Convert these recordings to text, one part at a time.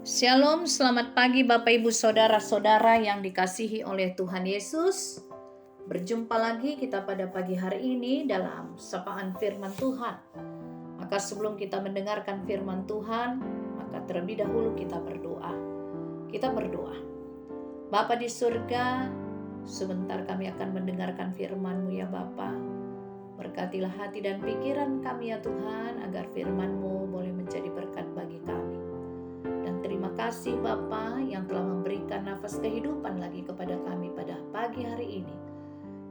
Shalom, selamat pagi Bapak Ibu Saudara-saudara yang dikasihi oleh Tuhan Yesus. Berjumpa lagi kita pada pagi hari ini dalam sapaan firman Tuhan. Maka sebelum kita mendengarkan firman Tuhan, maka terlebih dahulu kita berdoa. Kita berdoa. Bapa di surga, sebentar kami akan mendengarkan firman-Mu ya Bapa. Berkatilah hati dan pikiran kami ya Tuhan, agar firman-Mu boleh menjadi berkat bagi kami. Dan terima kasih Bapa yang telah memberikan nafas kehidupan lagi kepada kami pada pagi hari ini,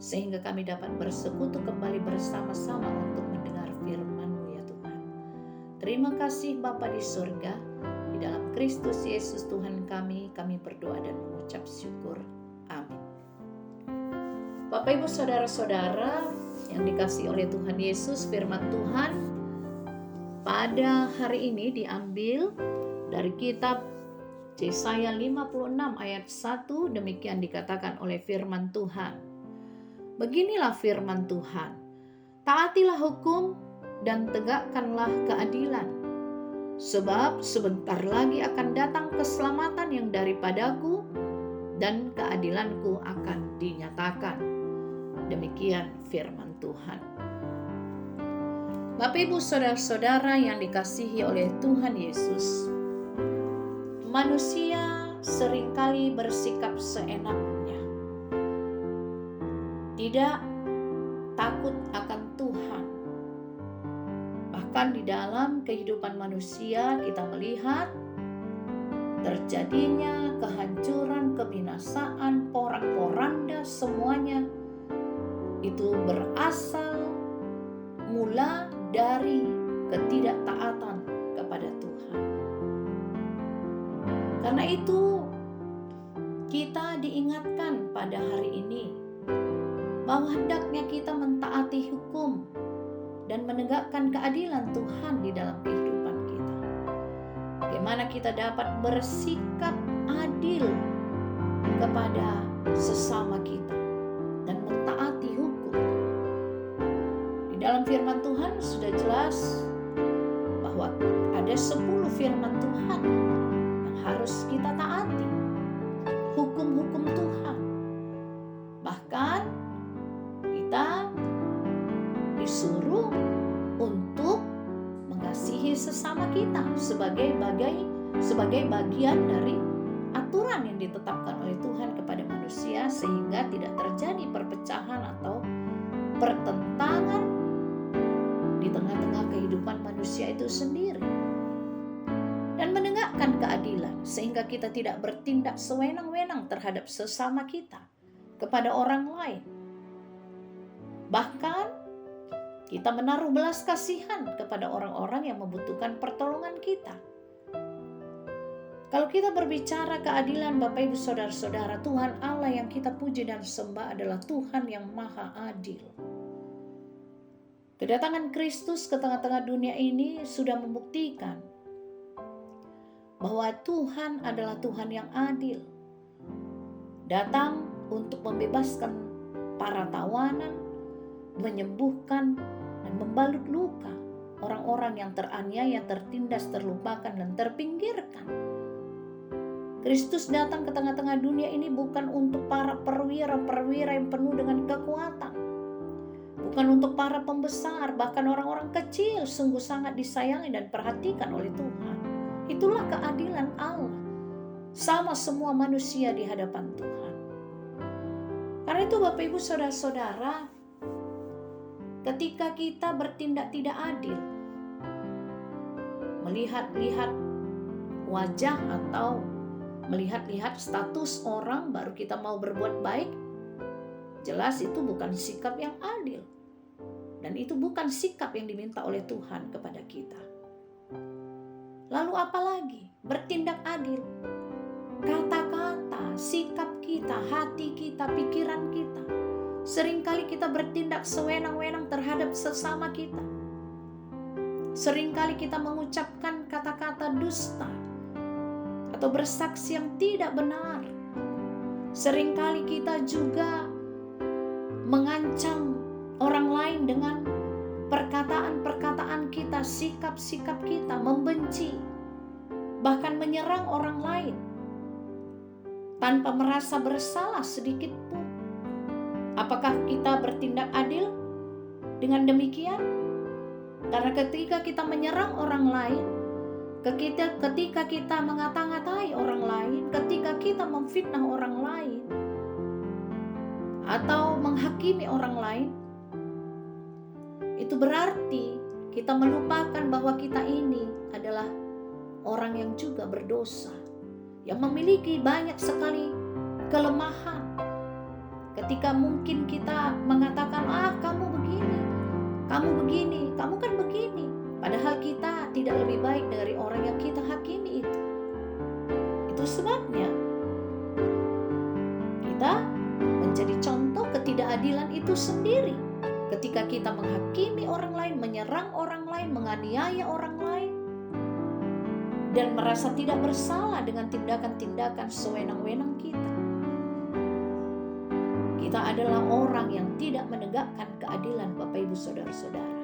sehingga kami dapat bersekutu kembali bersama-sama untuk mendengar firman-Mu ya Tuhan. Terima kasih Bapa di surga, di dalam Kristus Yesus Tuhan kami berdoa dan mengucap syukur. Amin. Bapak Ibu Saudara-saudara yang dikasihi oleh Tuhan Yesus, firman Tuhan pada hari ini diambil dari kitab Yesaya 56 ayat 1, demikian dikatakan oleh firman Tuhan. Beginilah firman Tuhan, taatilah hukum dan tegakkanlah keadilan, sebab sebentar lagi akan datang keselamatan yang daripadaku dan keadilanku akan dinyatakan. Demikian firman Tuhan. Bapak Ibu Saudara-saudara yang dikasihi oleh Tuhan Yesus, manusia seringkali bersikap seenaknya, tidak takut akan Tuhan. Bahkan di dalam kehidupan manusia kita melihat terjadinya kehancuran, kebinasaan, porak-poranda, semuanya itu berasal mula dari ketidaktaatan kepada Tuhan. Karena itu kita diingatkan pada hari ini bahwa hendaknya kita mentaati hukum dan menegakkan keadilan Tuhan di dalam kehidupan kita. Bagaimana kita dapat bersikap adil kepada sesama kita dan mentaati hukum. Di dalam firman Tuhan sudah jelas bahwa ada 10 firman Tuhan harus kita taati, hukum-hukum Tuhan. Bahkan kita disuruh untuk mengasihi sesama kita sebagai bagian dari aturan yang ditetapkan oleh Tuhan kepada manusia, sehingga tidak terjadi perpecahan atau pertentangan di tengah-tengah kehidupan manusia itu sendiri. Dan menegakkan keadilan, sehingga kita tidak bertindak sewenang-wenang terhadap sesama kita, kepada orang lain. Bahkan kita menaruh belas kasihan kepada orang-orang yang membutuhkan pertolongan kita. Kalau kita berbicara keadilan, Bapak Ibu Saudara-saudara, Tuhan Allah yang kita puji dan sembah adalah Tuhan yang maha adil. Kedatangan Kristus ke tengah-tengah dunia ini sudah membuktikan bahwa Tuhan adalah Tuhan yang adil. Datang untuk membebaskan para tawanan, menyembuhkan dan membalut luka orang-orang yang teraniaya, tertindas, terlupakan dan terpinggirkan. Kristus datang ke tengah-tengah dunia ini bukan untuk para perwira-perwira yang penuh dengan kekuatan, bukan untuk para pembesar, bahkan orang-orang kecil sungguh sangat disayangi dan perhatikan oleh Tuhan. Itulah keadilan Allah, sama semua manusia di hadapan Tuhan. Karena itu Bapak Ibu Saudara-saudara, ketika kita bertindak tidak adil, melihat-lihat wajah atau melihat-lihat status orang baru kita mau berbuat baik, jelas itu bukan sikap yang adil. Dan itu bukan sikap yang diminta oleh Tuhan kepada kita. Lalu apalagi bertindak adil? Kata-kata, sikap kita, hati kita, pikiran kita. Seringkali kita bertindak sewenang-wenang terhadap sesama kita. Seringkali kita mengucapkan kata-kata dusta atau bersaksi yang tidak benar. Seringkali kita juga mengancam orang lain dengan perkataan-perkataan kita, sikap-sikap kita, membenci, bahkan menyerang orang lain tanpa merasa bersalah sedikit pun. Apakah kita bertindak adil dengan demikian? Karena ketika kita menyerang orang lain, ketika kita mengata-ngatai orang lain, ketika kita memfitnah orang lain, atau menghakimi orang lain, itu berarti kita melupakan bahwa kita ini adalah orang yang juga berdosa, yang memiliki banyak sekali kelemahan. Ketika mungkin kita mengatakan, kamu begini, kamu kan begini. Padahal kita tidak lebih baik dari orang yang kita hakimi itu. Itu sebabnya kita menjadi contoh ketidakadilan itu sendiri. Ketika kita menghakimi orang lain, menyerang orang lain, menganiaya orang lain, dan merasa tidak bersalah dengan tindakan-tindakan sewenang-wenang kita. Kita adalah orang yang tidak menegakkan keadilan, Bapak Ibu Saudara-saudara.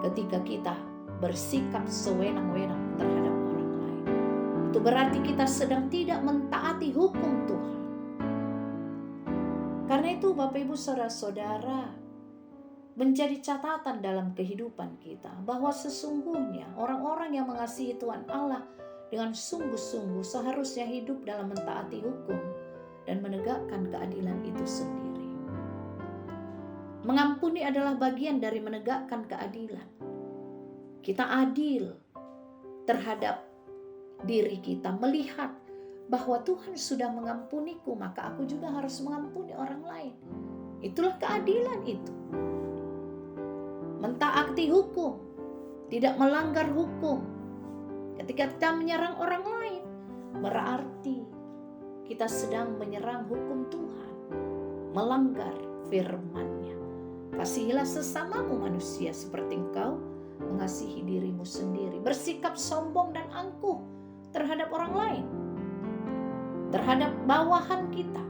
Ketika kita bersikap sewenang-wenang terhadap orang lain, itu berarti kita sedang tidak mentaati hukum Tuhan. Karena itu Bapak Ibu Saudara-saudara, menjadi catatan dalam kehidupan kita bahwa sesungguhnya orang-orang yang mengasihi Tuhan Allah dengan sungguh-sungguh seharusnya hidup dalam mentaati hukum dan menegakkan keadilan itu sendiri. Mengampuni adalah bagian dari menegakkan keadilan. Kita adil terhadap diri kita, melihat bahwa Tuhan sudah mengampuniku, maka aku juga harus mengampuni orang lain. Itulah keadilan itu. Mentaati hukum, tidak melanggar hukum. Ketika kita menyerang orang lain, berarti kita sedang menyerang hukum Tuhan, melanggar firman-Nya. Kasihilah sesamamu manusia seperti engkau mengasihi dirimu sendiri. Bersikap sombong dan angkuh terhadap orang lain, terhadap bawahan kita,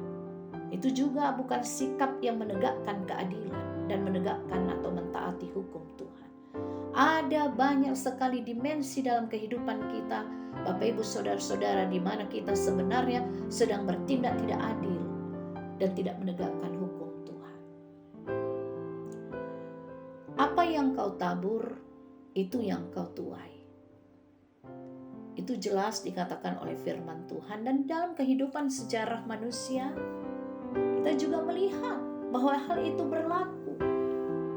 itu juga bukan sikap yang menegakkan keadilan dan menegakkan atau mentaati hukum Tuhan. Ada banyak sekali dimensi dalam kehidupan kita, Bapak Ibu Saudara-saudara, di mana kita sebenarnya sedang bertindak tidak adil dan tidak menegakkan hukum Tuhan. Apa yang kau tabur, itu yang kau tuai. Itu jelas dikatakan oleh firman Tuhan. Dan dalam kehidupan sejarah manusia, kita juga melihat bahwa hal itu berlaku.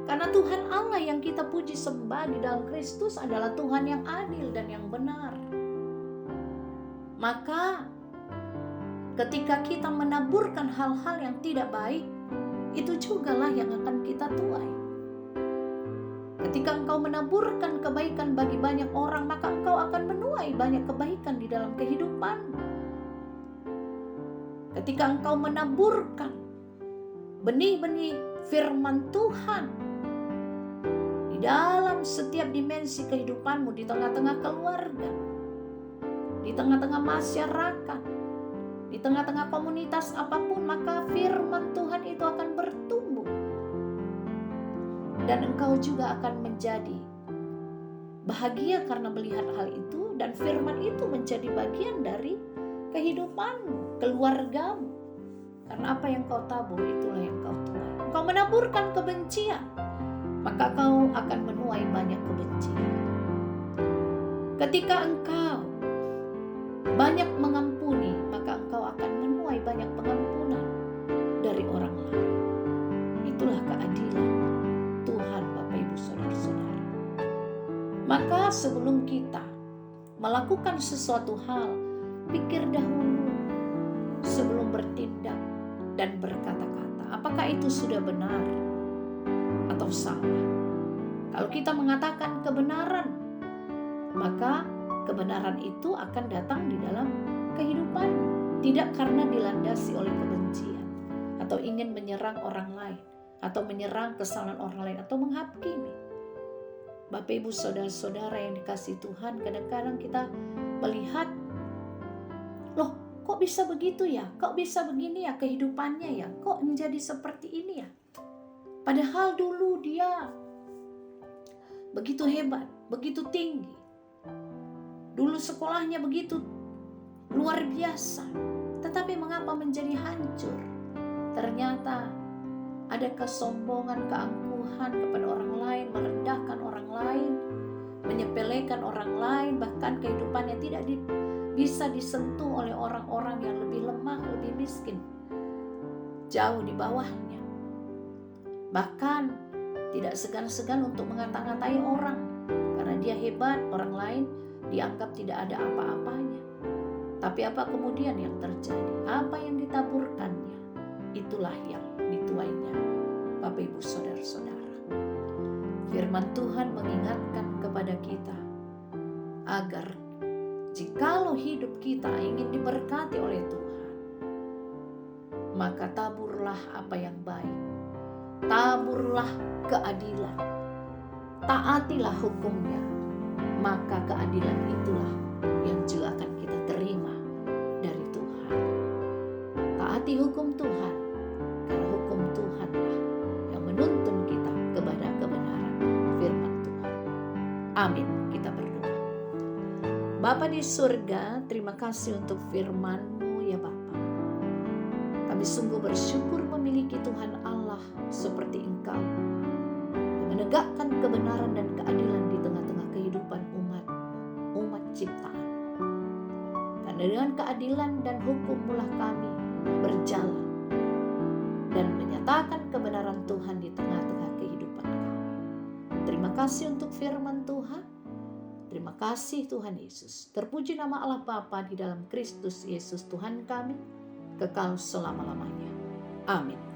Karena Tuhan Allah yang kita puji sembah di dalam Kristus adalah Tuhan yang adil dan yang benar. Maka ketika kita menaburkan hal-hal yang tidak baik, itu jugalah yang akan kita tuai. Ketika engkau menaburkan kebaikan bagi banyak orang, maka engkau akan menuai banyak kebaikan di dalam kehidupanmu. Ketika engkau menaburkan benih-benih firman Tuhan di dalam setiap dimensi kehidupanmu, di tengah-tengah keluarga, di tengah-tengah masyarakat, di tengah-tengah komunitas apapun, maka firman Tuhan itu akan bertumbuh. Dan engkau juga akan menjadi bahagia karena melihat hal itu, dan firman itu menjadi bagian dari kehidupanmu, keluargamu. Karena apa yang kau tabur, itulah yang kau tuai. Engkau menaburkan kebencian, maka kau akan menuai banyak kebencian. Ketika engkau banyak mengampuni, maka engkau akan menuai banyak pengampunan dari orang lain. Itulah keadilan Tuhan, Bapak Ibu Saudara-saudara. Maka sebelum kita melakukan sesuatu hal, pikir dahulu sebelum bertindak dan berkata-kata. Apakah itu sudah benar atau salah? Kalau kita mengatakan kebenaran, maka kebenaran itu akan datang di dalam kehidupan, tidak karena dilandasi oleh kebencian atau ingin menyerang orang lain atau menyerang kesalahan orang lain atau menghakimi. Bapak Ibu Saudara-saudara yang dikasihi Tuhan, kadang-kadang kita melihat, loh kok bisa begitu ya, kok bisa begini ya kehidupannya ya, kok menjadi seperti ini ya. Padahal dulu dia begitu hebat, begitu tinggi. Dulu sekolahnya begitu luar biasa, tetapi mengapa menjadi hancur? Ternyata ada kesombongan, keangkuhan kepada orang lain, merendahkan orang lain, menyepelekan orang lain, bahkan kehidupannya tidak bisa disentuh oleh orang-orang yang lebih lemah, lebih miskin, jauh di bawahnya. Bahkan tidak segan-segan untuk mengata-ngatai orang karena dia hebat, orang lain dianggap tidak ada apa-apanya. Tapi apa kemudian yang terjadi? Apa yang ditaburkannya, itulah yang dituainya. Bapak, Ibu, Saudara-saudara, firman Tuhan mengingatkan kepada kita agar jikalau hidup kita ingin diberkati oleh Tuhan, maka taburlah apa yang baik, taburlah keadilan, taatilah hukumnya, maka keadilan itulah yang juga akan kita terima dari Tuhan. Taati hukum Tuhan, karena hukum Tuhanlah yang menuntun kita kepada kebenaran firman Tuhan. Amin. Kita berdoa. Bapa di surga, terima kasih untuk firman-Mu ya Bapa. Kami sungguh bersyukur memiliki Tuhan Allah seperti Engkau, yang menegakkan kebenaran dan keadilan di tengah-tengah kehidupan umat ciptaan. Karena dengan keadilan dan hukum-Mulah kami berjalan dan menyatakan kebenaran Tuhan di tengah-tengah kehidupan kami. Terima kasih untuk firman Tuhan. Terima kasih Tuhan Yesus. Terpuji nama Allah Bapa di dalam Kristus Yesus Tuhan kami, kekal selama-lamanya. Amin.